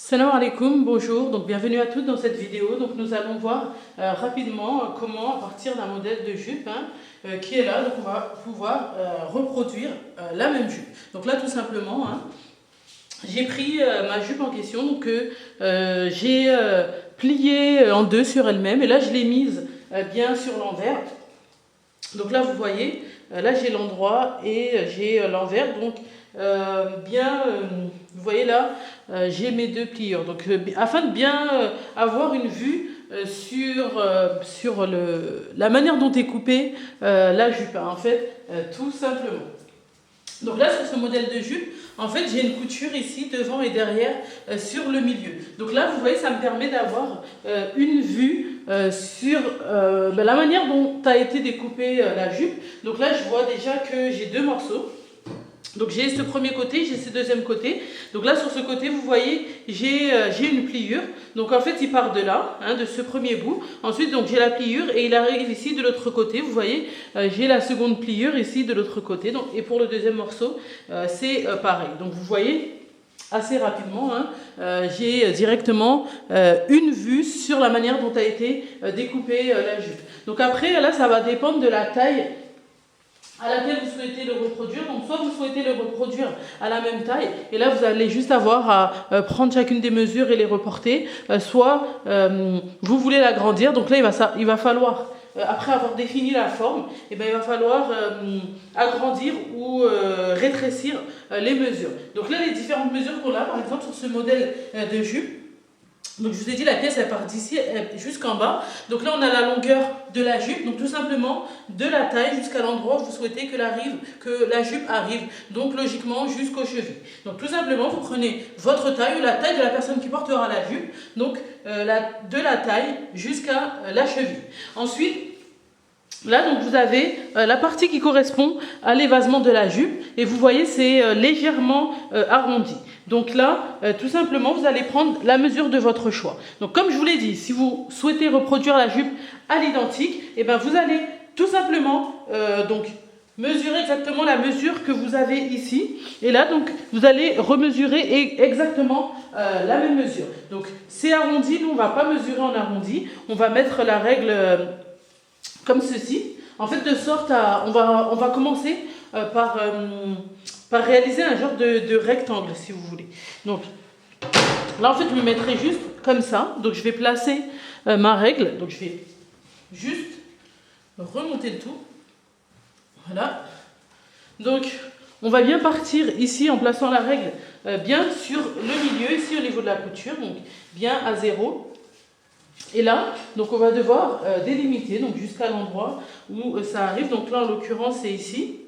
Salam alaikum, bonjour, donc bienvenue à toutes dans cette vidéo. Donc nous allons voir rapidement comment, à partir d'un modèle de jupe qui est là, donc on va pouvoir reproduire la même jupe. Donc là tout simplement, j'ai pris ma jupe en question, donc j'ai plié en deux sur elle-même et là je l'ai mise bien sur l'envers. Donc là vous voyez, là j'ai l'endroit et j'ai l'envers, donc vous voyez là, j'ai mes deux pliures. Donc afin de bien avoir une vue sur la manière dont est coupée la jupe, en fait, tout simplement. Donc là, sur ce modèle de jupe, en fait, j'ai une couture ici, devant et derrière, sur le milieu. Donc là, vous voyez, ça me permet d'avoir une vue sur la manière dont a été découpée la jupe. Donc là, je vois déjà que j'ai deux morceaux. Donc j'ai ce premier côté, j'ai ce deuxième côté. Donc là sur ce côté, vous voyez, j'ai une pliure. Donc en fait, il part de là, de ce premier bout. Ensuite, donc j'ai la pliure et il arrive ici de l'autre côté. Vous voyez, j'ai la seconde pliure ici de l'autre côté. Donc, et pour le deuxième morceau, c'est pareil. Donc vous voyez, assez rapidement, j'ai directement une vue sur la manière dont a été découpée la jupe. Donc après, là, ça va dépendre de la taille à laquelle vous souhaitez le reproduire. Donc soit vous souhaitez le reproduire à la même taille et là vous allez juste avoir à prendre chacune des mesures et les reporter, soit vous voulez l'agrandir. Donc là il va falloir après avoir défini la forme, il va falloir agrandir ou rétrécir les mesures. Donc là les différentes mesures qu'on a, par exemple sur ce modèle de jupe, donc je vous ai dit la pièce elle part d'ici jusqu'en bas. Donc là on a la longueur de la jupe, donc tout simplement de la taille jusqu'à l'endroit où vous souhaitez que la jupe arrive, donc logiquement jusqu'au cheville. Donc tout simplement vous prenez votre taille ou la taille de la personne qui portera la jupe, donc de la taille jusqu'à la cheville. Ensuite, là, donc vous avez la partie qui correspond à l'évasement de la jupe et vous voyez c'est légèrement arrondi. Donc là, tout simplement, vous allez prendre la mesure de votre choix. Donc comme je vous l'ai dit, si vous souhaitez reproduire la jupe à l'identique, vous allez tout simplement mesurer exactement la mesure que vous avez ici. Et là, donc, vous allez remesurer exactement la même mesure. Donc c'est arrondi, nous on ne va pas mesurer en arrondi, on va mettre la règle comme ceci, en fait, de sorte à... On va commencer par réaliser un genre de rectangle, si vous voulez. Donc, là, en fait, je me mettrai juste comme ça. Donc, je vais placer ma règle. Donc, je vais juste remonter le tout. Voilà. Donc, on va bien partir ici en plaçant la règle bien sur le milieu, ici au niveau de la couture. Donc, bien à 0. Et là, donc on va devoir délimiter donc jusqu'à l'endroit où ça arrive. Donc là, en l'occurrence, c'est ici.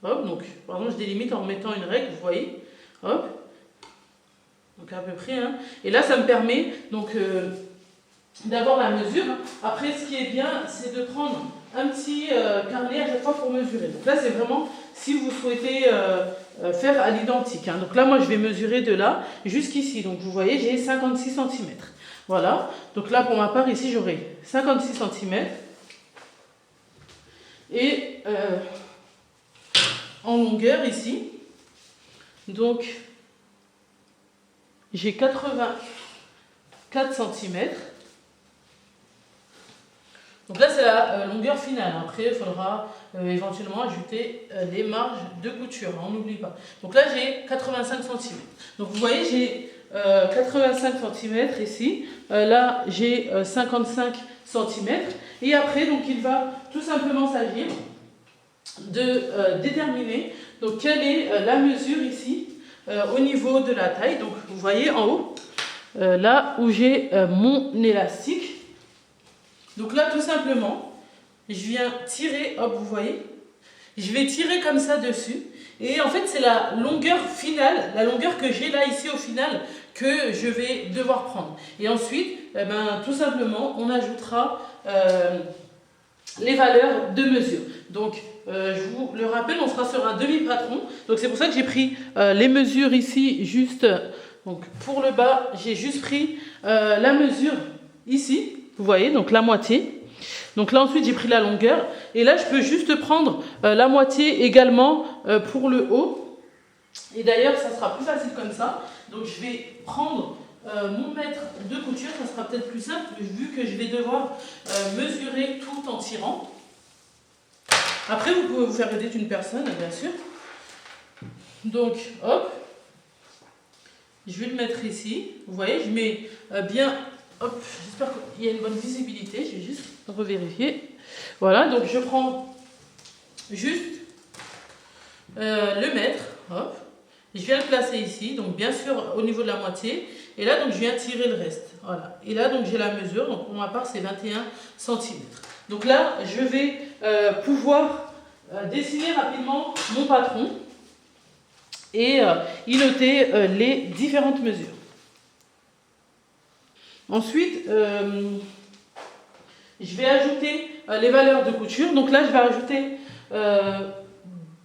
Hop, donc, par exemple, je délimite en mettant une règle, vous voyez. Hop. Donc à peu près. Et là, ça me permet donc d'avoir la mesure. Après, ce qui est bien, c'est de prendre un petit carnet à chaque fois pour mesurer. Donc là, c'est vraiment si vous souhaitez faire à l'identique. Donc là, moi, je vais mesurer de là jusqu'ici. Donc vous voyez, j'ai 56 cm. Voilà, donc là pour ma part ici j'aurai 56 cm et en longueur ici, donc j'ai 84 cm. Donc là c'est la longueur finale, après il faudra éventuellement ajouter les marges de couture, on n'oublie pas. Donc là j'ai 85 cm, donc vous voyez j'ai 85 cm ici, là j'ai 55 cm et après donc il va tout simplement s'agir de déterminer donc quelle est la mesure ici au niveau de la taille. Donc vous voyez en haut là où j'ai mon élastique. Donc là tout simplement je viens tirer, hop vous voyez, je vais tirer comme ça dessus. Et en fait, c'est la longueur finale, la longueur que j'ai là ici au final, que je vais devoir prendre. Et ensuite, tout simplement, on ajoutera les valeurs de mesure. Donc, je vous le rappelle, on sera sur un demi-patron. Donc, c'est pour ça que j'ai pris les mesures ici, juste. Donc, pour le bas, j'ai juste pris la mesure ici, vous voyez, donc la moitié. Donc là ensuite j'ai pris la longueur et là je peux juste prendre la moitié également pour le haut. Et d'ailleurs, ça sera plus facile comme ça. Donc je vais prendre mon mètre de couture, ça sera peut-être plus simple vu que je vais devoir mesurer tout en tirant. Après, vous pouvez vous faire aider d'une personne, bien sûr. Donc, hop, je vais le mettre ici. Vous voyez, je mets bien, hop, j'espère qu'il y a une bonne visibilité. Je vais juste revérifier. Voilà, donc je prends juste le mètre, hop. Je viens le placer ici, donc bien sûr au niveau de la moitié. Et là, donc je viens tirer le reste. Voilà. Et là, donc j'ai la mesure. Donc pour ma part, c'est 21 cm. Donc là, je vais pouvoir dessiner rapidement mon patron et y noter les différentes mesures. Ensuite, je vais ajouter les valeurs de couture. Donc là, je vais ajouter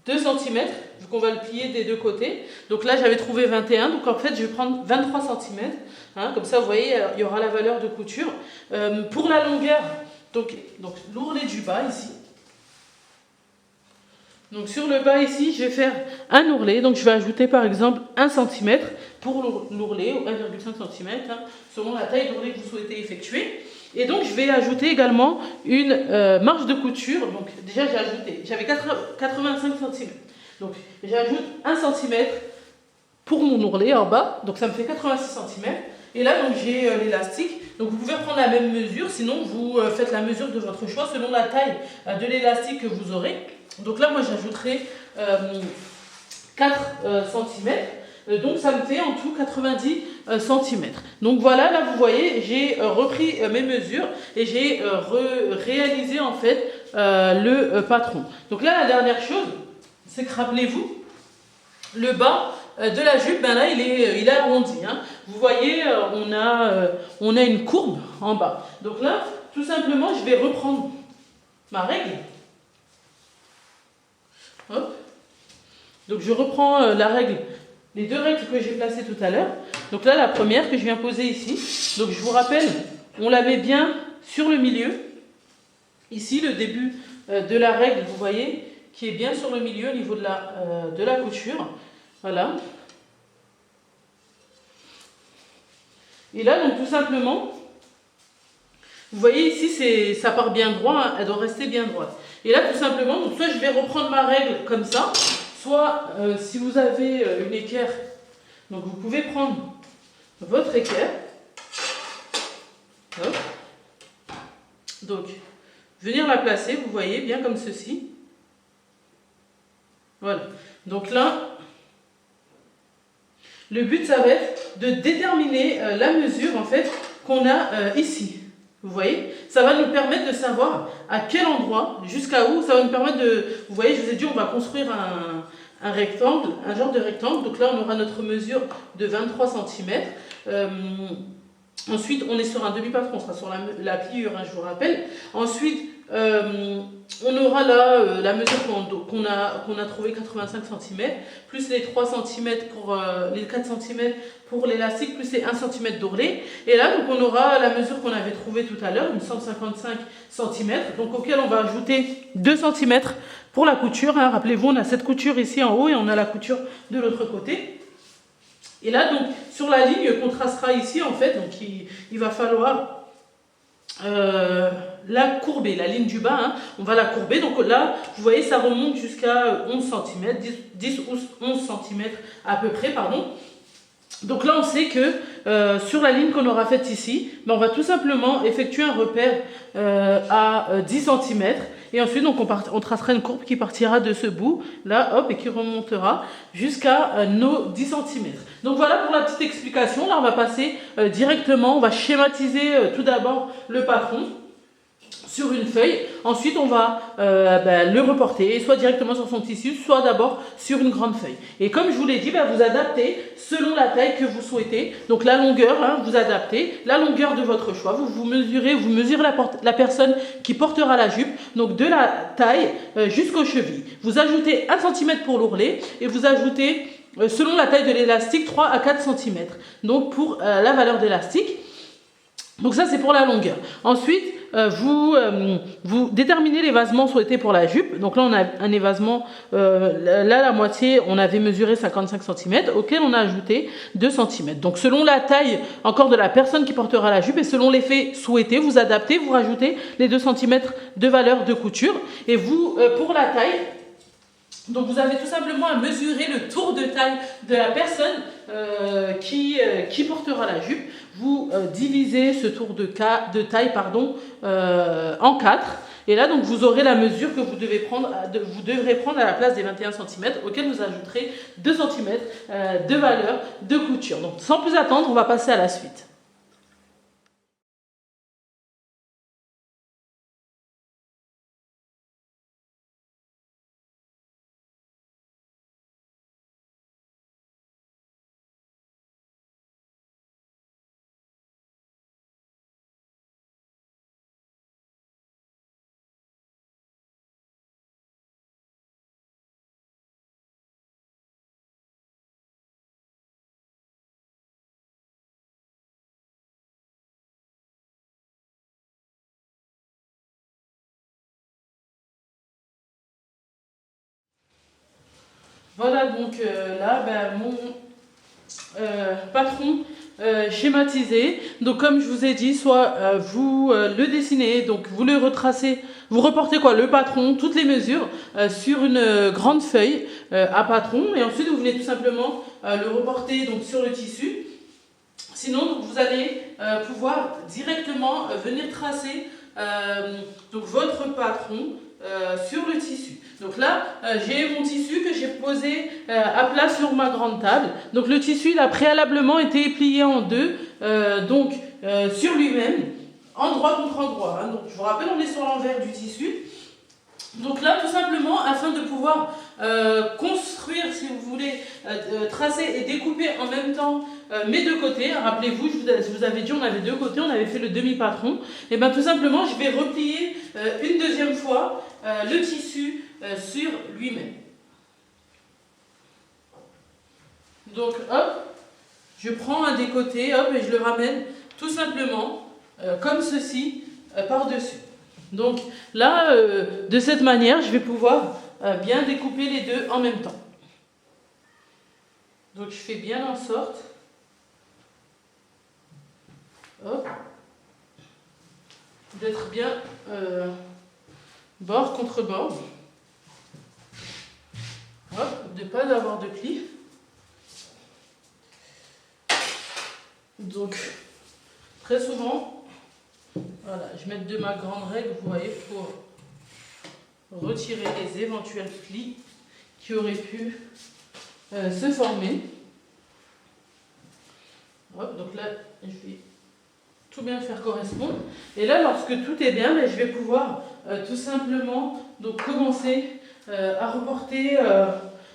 2 cm. On va le plier des deux côtés. Donc là, j'avais trouvé 21. Donc en fait, je vais prendre 23 cm. Hein, comme ça, vous voyez, il y aura la valeur de couture. Pour la longueur, donc l'ourlet du bas ici. Donc sur le bas ici, je vais faire un ourlet. Donc je vais ajouter par exemple 1 cm pour l'ourlet, ou 1,5 cm, hein, selon la taille d'ourlet que vous souhaitez effectuer. Et donc je vais ajouter également une marge de couture. Donc déjà, j'avais 85 cm. Donc j'ajoute 1 cm pour mon ourlet en bas, donc ça me fait 86 cm. Et là, donc j'ai l'élastique. Donc vous pouvez prendre la même mesure, sinon vous faites la mesure de votre choix selon la taille de l'élastique que vous aurez. Donc là, moi j'ajouterai 4 cm. Donc ça me fait en tout 90 cm. Donc voilà, là vous voyez, j'ai repris mes mesures et j'ai réalisé en fait le patron. Donc là, la dernière chose, c'est que rappelez-vous, le bas de la jupe, ben là, il est arrondi. Hein. Vous voyez, on a une courbe en bas. Donc là, tout simplement, je vais reprendre ma règle. Hop. Donc je reprends la règle, les deux règles que j'ai placées tout à l'heure. Donc là, la première que je viens poser ici. Donc je vous rappelle, on la met bien sur le milieu. Ici, le début de la règle, vous voyez, qui est bien sur le milieu au niveau de la couture. Voilà. Et là, donc tout simplement, vous voyez ici, ça part bien droit, hein, elle doit rester bien droite. Et là, tout simplement, donc, soit je vais reprendre ma règle comme ça, soit si vous avez une équerre, donc vous pouvez prendre votre équerre. Hop. Donc, venir la placer, vous voyez, bien comme ceci. Voilà. Donc là, le but, ça va être de déterminer la mesure, en fait, qu'on a ici. Vous voyez, ça va nous permettre de savoir à quel endroit, jusqu'à où, ça va nous permettre de... Vous voyez, je vous ai dit, on va construire un rectangle, un genre de rectangle. Donc là, on aura notre mesure de 23 cm. Ensuite, on est sur un demi-patron, on sera sur la pliure, hein, je vous rappelle. Ensuite, on aura là la mesure qu'on a trouvé 85 cm, plus les 3 cm pour les 4 cm pour l'élastique, plus les 1 cm d'ourlet. Et là, donc, on aura la mesure qu'on avait trouvée tout à l'heure, une 155 cm, donc auquel on va ajouter 2 cm pour la couture. Hein. Rappelez-vous, on a cette couture ici en haut et on a la couture de l'autre côté. Et là, donc, sur la ligne qu'on tracera ici, en fait, donc il va falloir la courber, la ligne du bas, hein, on va la courber. Donc là, vous voyez, ça remonte jusqu'à 11 cm, 10 ou 11 cm à peu près, pardon. Donc là, on sait que sur la ligne qu'on aura faite ici, ben, on va tout simplement effectuer un repère à 10 cm. Et ensuite, donc, on tracera une courbe qui partira de ce bout, là, hop, et qui remontera jusqu'à nos 10 cm. Donc voilà pour la petite explication. Là, on va passer directement, on va schématiser tout d'abord le patron sur une feuille. Ensuite, on va le reporter, soit directement sur son tissu, soit d'abord sur une grande feuille. Et comme je vous l'ai dit, vous adaptez selon la taille que vous souhaitez. Donc la longueur, hein, vous adaptez la longueur de votre choix. Vous mesurez la personne qui portera la jupe, donc de la taille jusqu'aux chevilles. Vous ajoutez 1 cm pour l'ourlet et vous ajoutez, selon la taille de l'élastique, 3 à 4 cm. Donc pour la valeur d'élastique. Donc ça, c'est pour la longueur. Ensuite, vous déterminez l'évasement souhaité pour la jupe. Donc là, on a un évasement, là, la moitié, on avait mesuré 55 cm, auquel on a ajouté 2 cm. Donc selon la taille encore de la personne qui portera la jupe et selon l'effet souhaité, vous adaptez, vous rajoutez les 2 cm de valeur de couture. Et vous, pour la taille, donc vous avez tout simplement à mesurer le tour de taille de la personne qui portera la jupe. Vous divisez ce tour de taille en 4. Et là, donc, vous aurez la mesure que vous devrez prendre à la place des 21 cm, auquel vous ajouterez 2 cm de valeur de couture. Donc, sans plus attendre, on va passer à la suite. Voilà, donc là, mon patron schématisé. Donc comme je vous ai dit, soit vous le dessinez, donc vous le retracez, vous reportez le patron, toutes les mesures sur une grande feuille à patron, et ensuite vous venez tout simplement le reporter donc sur le tissu. Sinon, donc, vous allez pouvoir directement venir tracer donc votre patron sur le tissu. Donc là, j'ai mon tissu que j'ai posé à plat sur ma grande table. Donc le tissu, il a préalablement été plié en deux, sur lui-même, endroit contre endroit. Hein. Donc je vous rappelle, on est sur l'envers du tissu. Donc là, tout simplement, afin de pouvoir construire, si vous voulez, tracer et découper en même temps mes deux côtés. Rappelez-vous, je vous avais dit, on avait deux côtés, on avait fait le demi-patron. Et bien tout simplement, je vais replier une deuxième fois le tissu sur lui-même. Donc hop, je prends un des côtés, hop, et je le ramène tout simplement comme ceci par-dessus. Donc là, de cette manière, je vais pouvoir bien découper les deux en même temps. Donc je fais bien en sorte, hop, d'être bien bord contre bord, hop, de ne pas avoir de plis. Donc très souvent, voilà, je mets de ma grande règle, vous voyez, pour retirer les éventuels plis qui auraient pu se former. Hop, donc là, je vais tout bien faire correspondre. Et là, lorsque tout est bien, je vais pouvoir tout simplement donc, commencer à reporter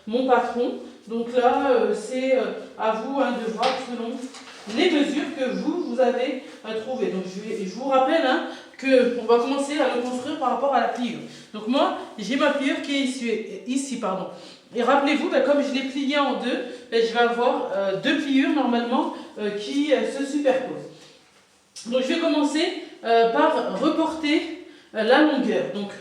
mon patron. Donc là, c'est à vous de voir selon les mesures que vous avez trouvées. Donc je vous rappelle qu'on va commencer à le construire par rapport à la pliure. Donc moi, j'ai ma pliure qui est ici. Et rappelez-vous, comme je l'ai pliée en deux, je vais avoir deux pliures normalement qui se superposent. Donc je vais commencer par reporter la longueur. Donc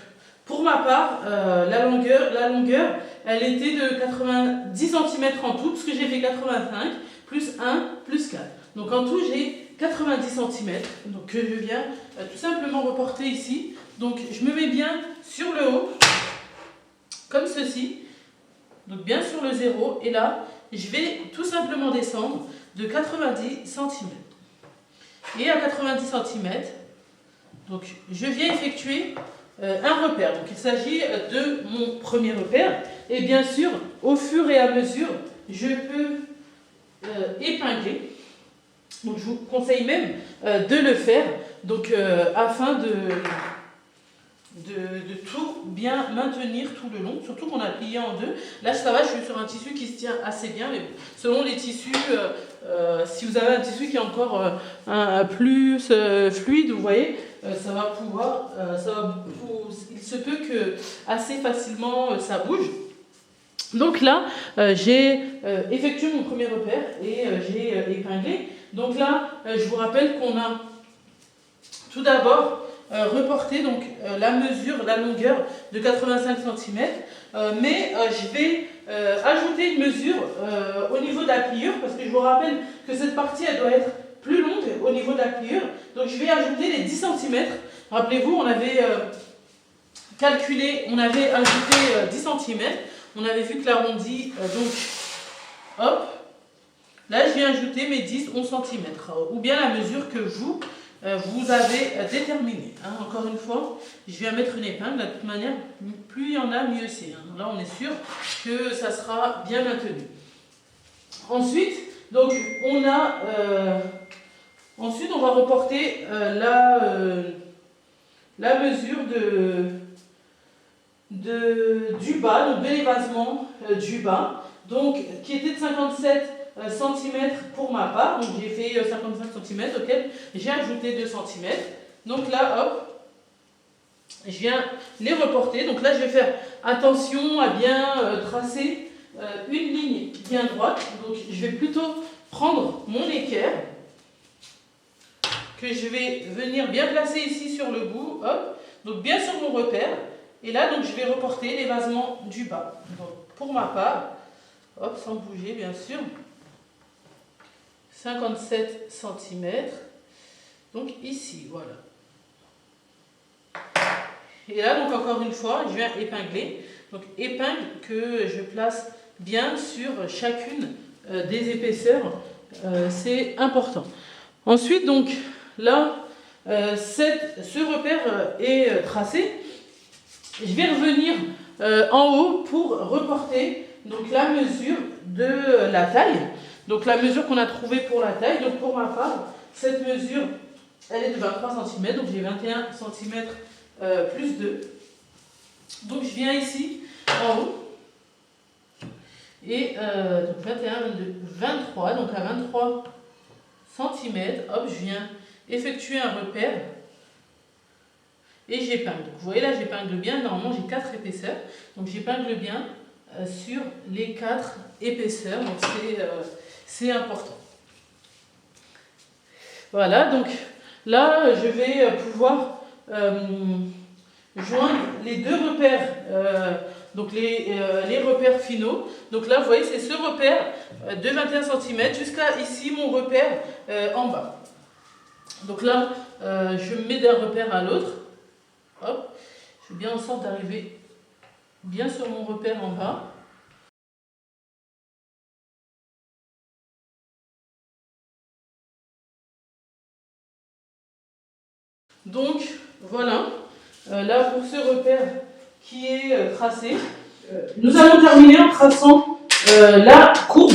pour ma part, la longueur, elle était de 90 cm en tout, parce que j'ai fait 85, plus 1, plus 4. Donc en tout, j'ai 90 cm, donc que je viens tout simplement reporter ici. Donc je me mets bien sur le haut, comme ceci, donc bien sur le zéro, et là, je vais tout simplement descendre de 90 cm. Et à 90 cm, donc je viens effectuer un repère. Donc il s'agit de mon premier repère. Et bien sûr, au fur et à mesure, je peux épingler. Donc je vous conseille même de le faire, donc afin de tout bien maintenir tout le long, surtout qu'on a plié en deux. Là ça va, je suis sur un tissu qui se tient assez bien, mais selon les tissus, si vous avez un tissu qui est encore plus fluide, vous voyez, ça va pouvoir, il se peut que assez facilement ça bouge. Donc là, j'ai effectué mon premier repère et j'ai épinglé. Donc là, je vous rappelle qu'on a tout d'abord reporter donc, la mesure, la longueur de 85 cm. Mais je vais ajouter une mesure au niveau de la pliure, parce que je vous rappelle que cette partie elle doit être plus longue au niveau de la pliure. Donc je vais ajouter les 10 cm. Rappelez-vous, on avait calculé, on avait ajouté 10 cm. On avait vu que l'arrondi, donc hop, là je viens ajouter mes 10-11 cm, ou bien la mesure que vous avez déterminée. Hein. Encore une fois, je viens mettre une épingle. De toute manière, plus il y en a, mieux c'est. Hein. Là, on est sûr que ça sera bien maintenu. Ensuite, donc, ensuite, on va reporter la mesure du bas, donc de l'évasement du bas, donc qui était de 57 cm pour ma part. Donc j'ai fait 55 cm auquel j'ai ajouté 2 cm. Donc là, hop, je viens les reporter. Donc là, je vais faire attention à bien tracer une ligne bien droite. Donc je vais plutôt prendre mon équerre que je vais venir bien placer ici sur le bout, hop, donc bien sur mon repère. Et là, donc, je vais reporter l'évasement du bas. Donc, pour ma part, hop, sans bouger, bien sûr, 57 cm. Donc, ici, voilà. Et là, donc, encore une fois, je viens épingler. Donc, épingle que je place bien sur chacune des épaisseurs. C'est important. Ensuite, donc, là, ce repère est tracé. Je vais revenir en haut pour reporter donc, la mesure de la taille. Donc la mesure qu'on a trouvée pour la taille. Donc pour ma part, cette mesure, elle est de 23 cm. Donc j'ai 21 cm plus 2. Donc je viens ici en haut. Et donc 21, 22, 23. Donc à 23 cm, hop, je viens effectuer un repère. Et j'épingle. Vous voyez là, j'épingle bien. Normalement, j'ai 4 épaisseurs. Donc, j'épingle bien sur les 4 épaisseurs. Donc, c'est important. Voilà. Donc, là, je vais pouvoir joindre les deux repères. Donc, les repères finaux. Donc, là, vous voyez, c'est ce repère de 21 cm jusqu'à ici, mon repère en bas. Donc, là, je me mets d'un repère à l'autre. Hop, je fais bien en sorte d'arriver bien sur mon repère en bas. Donc, voilà. Là, pour ce repère qui est tracé, nous allons terminer en traçant la courbe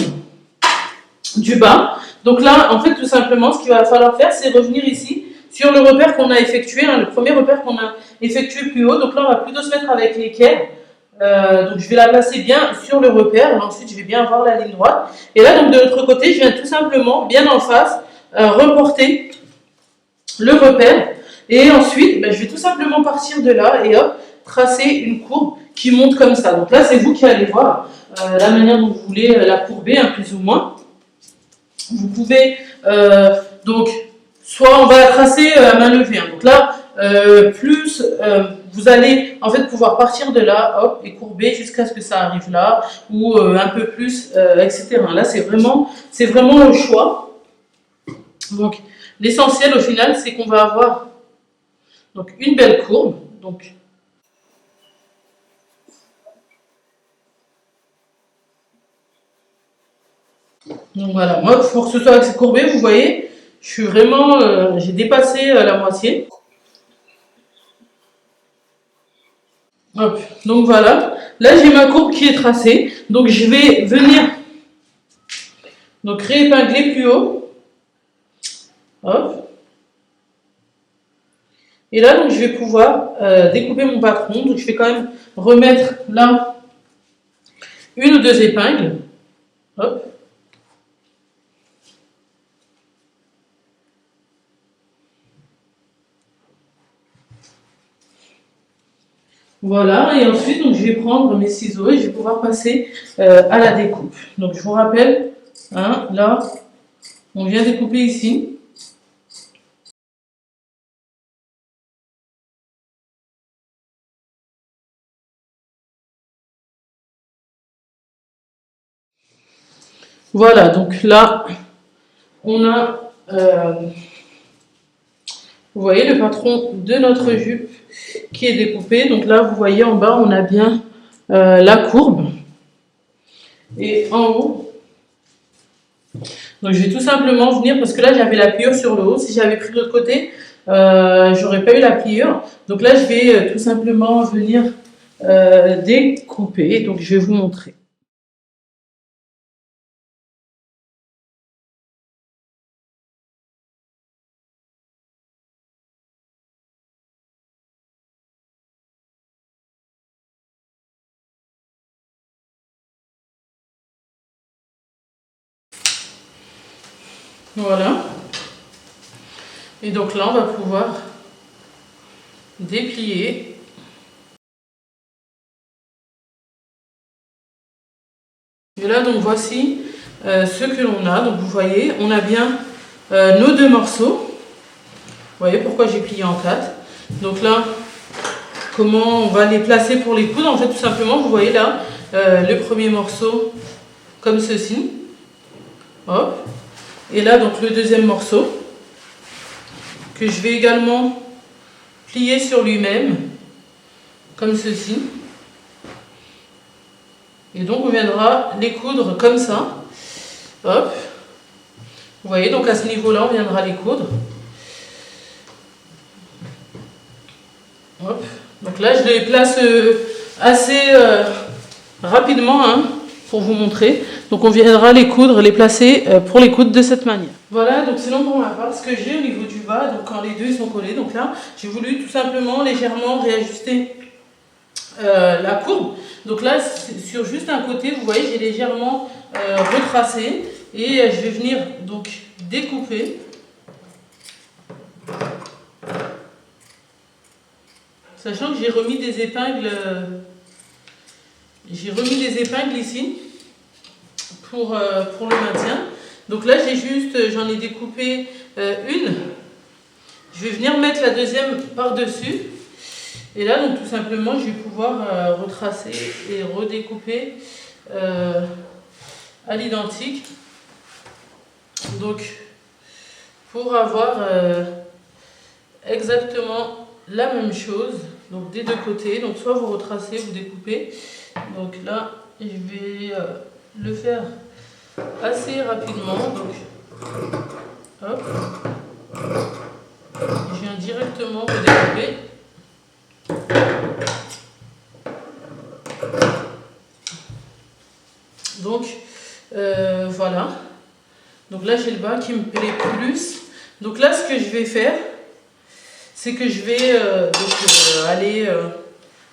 du bas. Donc là, en fait, tout simplement, ce qu'il va falloir faire, c'est revenir ici sur le repère qu'on a effectué, hein, le premier repère qu'on a effectué plus haut. Donc là, on va plutôt se mettre avec l'équerre. Donc je vais la placer bien sur le repère. Et ensuite, je vais bien avoir la ligne droite. Et là, donc de l'autre côté, je viens tout simplement, bien en face, reporter le repère. Et ensuite, je vais tout simplement partir de là et hop, tracer une courbe qui monte comme ça. Donc là, c'est vous qui allez voir la manière dont vous voulez la courber, hein, plus ou moins. Vous pouvez donc soit on va la tracer à main levée. Hein. Donc là, plus vous allez en fait pouvoir partir de là, hop, et courber jusqu'à ce que ça arrive là, ou un peu plus, etc. Là, c'est vraiment le choix. Donc l'essentiel au final, c'est qu'on va avoir donc une belle courbe. Donc voilà, moi pour que ce soit courbé, vous voyez, je suis vraiment, j'ai dépassé la moitié. Hop, donc voilà, là j'ai ma courbe qui est tracée, donc je vais venir donc réépingler plus haut. Hop. Et là donc je vais pouvoir découper mon patron, donc je vais quand même remettre là une ou deux épingles. Hop. Voilà, et ensuite donc, je vais prendre mes ciseaux et je vais pouvoir passer à la découpe. Donc je vous rappelle, hein, là, on vient découper ici. Voilà, donc là, on a, vous voyez, le patron de notre jupe qui est découpé. Donc là, vous voyez en bas, on a bien la courbe. Et en haut, donc je vais tout simplement venir, parce que là, j'avais la pliure sur le haut. Si j'avais pris de l'autre côté, j'aurais pas eu la pliure. Donc là, je vais tout simplement venir découper. Donc je vais vous montrer. Voilà. Et donc là, on va pouvoir déplier. Et là, donc voici ce que l'on a. Donc vous voyez, on a bien nos deux morceaux. Vous voyez pourquoi j'ai plié en 4. Donc là, comment on va les placer pour les coudre? En fait, tout simplement, vous voyez là, le premier morceau comme ceci. Hop. Et là, donc le deuxième morceau que je vais également plier sur lui-même comme ceci. Et donc on viendra les coudre comme ça. Hop. Vous voyez, donc à ce niveau-là, on viendra les coudre. Hop. Donc là, je les place assez rapidement hein, pour vous montrer. Donc on viendra les coudre, les placer pour les coudre de cette manière. Voilà, donc sinon pour ma part, ce que j'ai au niveau du bas, donc quand les deux ils sont collés, donc là, j'ai voulu tout simplement légèrement réajuster la courbe. Donc là, sur juste un côté, vous voyez, j'ai légèrement retracé et je vais venir donc découper. Sachant que j'ai remis des épingles ici pour le maintien. Donc là, j'en ai découpé une. Je vais venir mettre la deuxième par-dessus. Et là, donc tout simplement, je vais pouvoir retracer et redécouper à l'identique. Donc, pour avoir exactement la même chose, donc des deux côtés. Donc, soit vous retracez, vous découpez. Donc là, je vais le faire assez rapidement. Donc, hop. Je viens directement redécouper. Donc, voilà. Donc là, j'ai le bas qui me plaît plus. Donc là, ce que je vais faire, c'est que je vais aller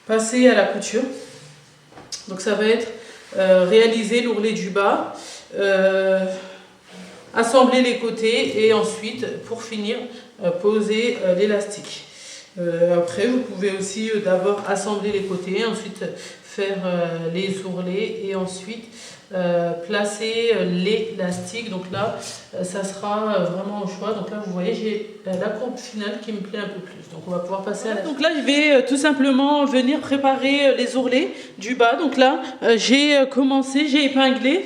passer à la couture. Donc ça va être réaliser l'ourlet du bas, assembler les côtés et ensuite, pour finir, poser l'élastique. Après, vous pouvez aussi d'abord assembler les côtés, ensuite faire les ourlets et ensuite placer l'élastique. Donc là, ça sera vraiment au choix. Donc là, vous voyez, j'ai la courbe finale qui me plaît un peu plus. Donc on va pouvoir passer à la... Donc là, je vais tout simplement venir préparer les ourlets du bas. Donc là, j'ai commencé, j'ai épinglé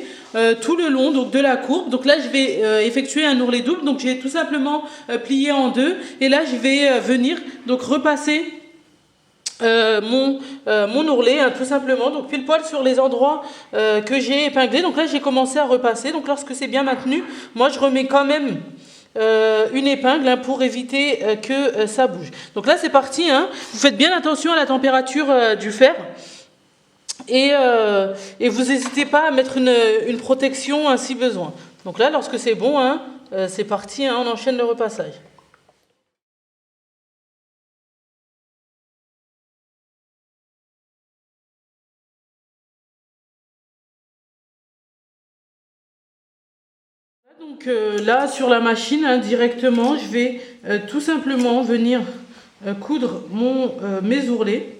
tout le long donc de la courbe. Donc là, je vais effectuer un ourlet double. Donc j'ai tout simplement plié en deux. Et là, je vais venir donc repasser mon ourlet hein, tout simplement, donc pile poil sur les endroits que j'ai épinglés. Donc là j'ai commencé à repasser, donc lorsque c'est bien maintenu, moi je remets quand même une épingle hein, pour éviter que ça bouge. Donc là c'est parti, hein. Vous faites bien attention à la température du fer. Et vous n'hésitez pas à mettre une protection hein, si besoin. Donc là lorsque c'est bon, hein, c'est parti, hein, on enchaîne le repassage. Donc là, sur la machine, hein, directement, je vais tout simplement venir coudre mes ourlets.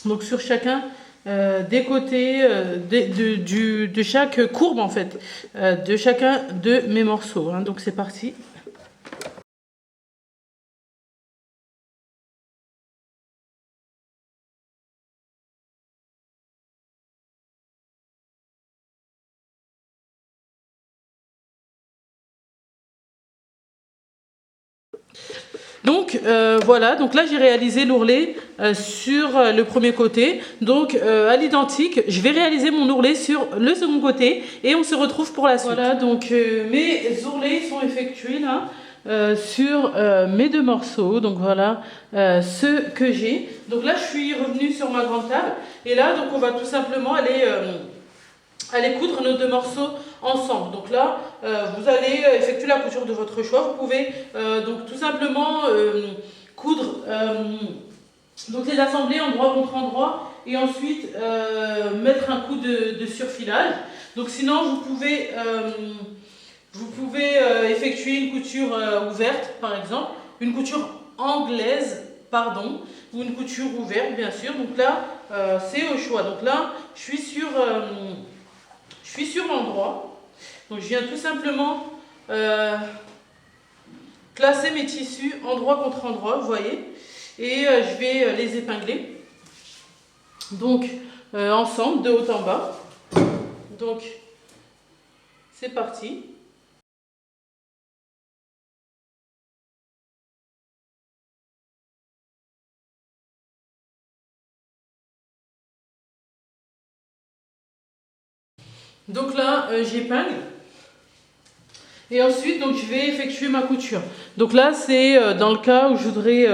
Donc sur chacun des côtés de chaque courbe, en fait, de chacun de mes morceaux. Hein. Donc c'est parti. Donc voilà, donc là j'ai réalisé l'ourlet sur le premier côté. Donc à l'identique, je vais réaliser mon ourlet sur le second côté et on se retrouve pour la suite. Voilà, donc mes ourlets sont effectués là sur mes 2 morceaux. Donc voilà ce que j'ai. Donc là je suis revenue sur ma grande table et là donc on va tout simplement aller coudre nos 2 morceaux ensemble. Donc là, vous allez effectuer la couture de votre choix. Vous pouvez donc tout simplement coudre, donc les assembler endroit contre endroit et ensuite mettre un coup de surfilage. Donc sinon, vous pouvez effectuer une couture ouverte, par exemple, une couture anglaise, pardon, ou une couture ouverte, bien sûr. Donc là, c'est au choix. Donc là, je suis sur l'endroit. Donc je viens tout simplement placer mes tissus endroit contre endroit, vous voyez, et je vais les épingler. Donc ensemble, de haut en bas. Donc c'est parti. Donc là, j'épingle. Et ensuite, donc, je vais effectuer ma couture. Donc là, c'est dans le cas où je voudrais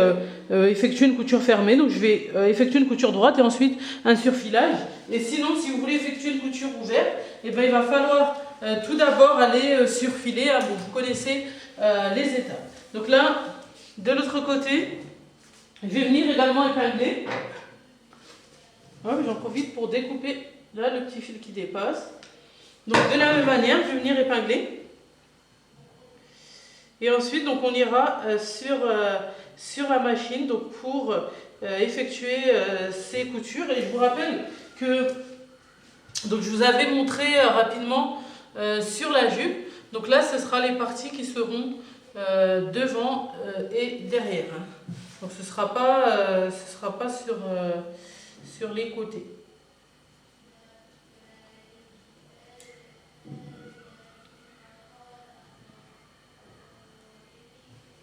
effectuer une couture fermée. Donc je vais effectuer une couture droite et ensuite un surfilage. Et sinon, si vous voulez effectuer une couture ouverte, eh ben, il va falloir tout d'abord aller surfiler. Hein, bon, vous connaissez les étapes. Donc là, de l'autre côté, je vais venir également épingler. J'en profite pour découper là le petit fil qui dépasse. Donc de la même manière, je vais venir épingler. Et ensuite, donc, on ira sur la machine donc, pour effectuer ces coutures. Et je vous rappelle que donc, je vous avais montré rapidement sur la jupe. Donc là, ce sera les parties qui seront devant et derrière. Hein. Donc ce ne sera pas sur les côtés.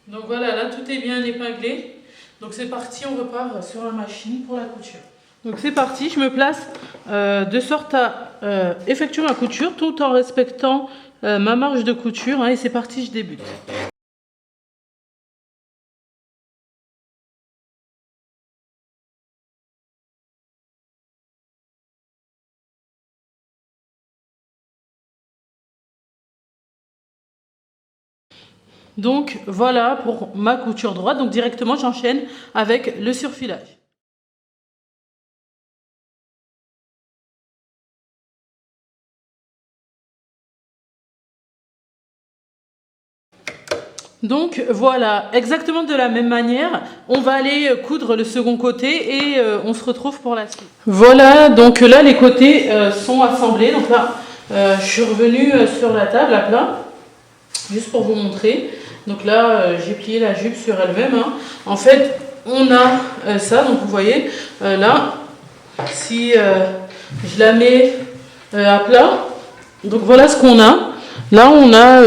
Donc voilà, là tout est bien épinglé. Donc c'est parti, on repart sur la machine pour la couture. Donc c'est parti, je me place de sorte à effectuer ma couture tout en respectant ma marge de couture. Hein, et c'est parti, je débute. Donc voilà pour ma couture droite. Donc directement j'enchaîne avec le surfilage. Donc voilà, exactement de la même manière, on va aller coudre le second côté et on se retrouve pour la suite. Voilà, donc là les côtés sont assemblés. Donc là, je suis revenue sur la table à plat, juste pour vous montrer. Donc là, j'ai plié la jupe sur elle-même. Hein. En fait, on a ça, donc vous voyez, là, si je la mets à plat, donc voilà ce qu'on a. Là, on a,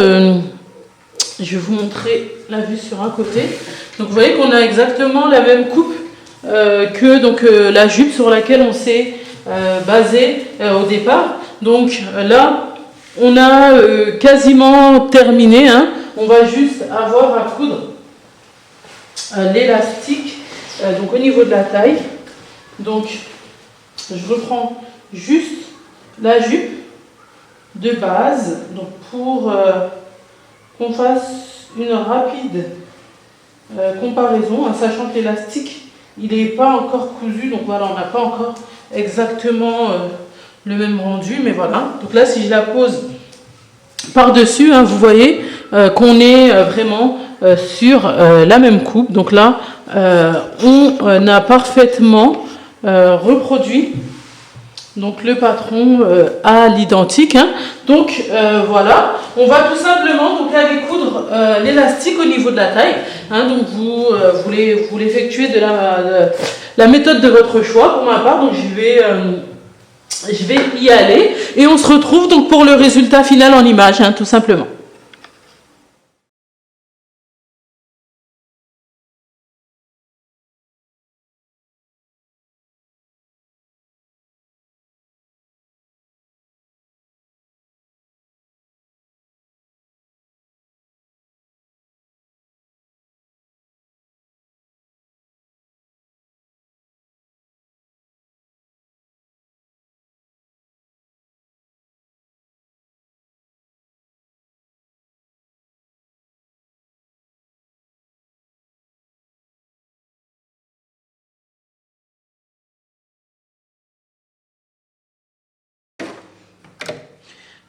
je vais vous montrer la vue sur un côté. Donc vous voyez qu'on a exactement la même coupe que donc, la jupe sur laquelle on s'est basé au départ. Donc là, on a quasiment terminé. Hein. On va juste avoir à coudre l'élastique donc au niveau de la taille. Donc je reprends juste la jupe de base donc pour qu'on fasse une rapide comparaison, hein, sachant que l'élastique il n'est pas encore cousu, donc voilà, on n'a pas encore exactement le même rendu, mais voilà. Donc là, si je la pose par-dessus, hein, vous voyez qu'on est vraiment sur la même coupe. Donc là, on a parfaitement reproduit donc le patron à l'identique. Hein. Donc voilà, on va tout simplement donc, aller coudre l'élastique au niveau de la taille. Hein. Donc vous l'effectuez de la méthode de votre choix. Pour ma part, donc je vais y aller et on se retrouve donc pour le résultat final en image, hein, tout simplement.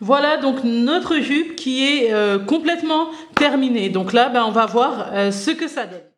Voilà donc notre jupe qui est complètement terminée. Donc là, ben, on va voir ce que ça donne.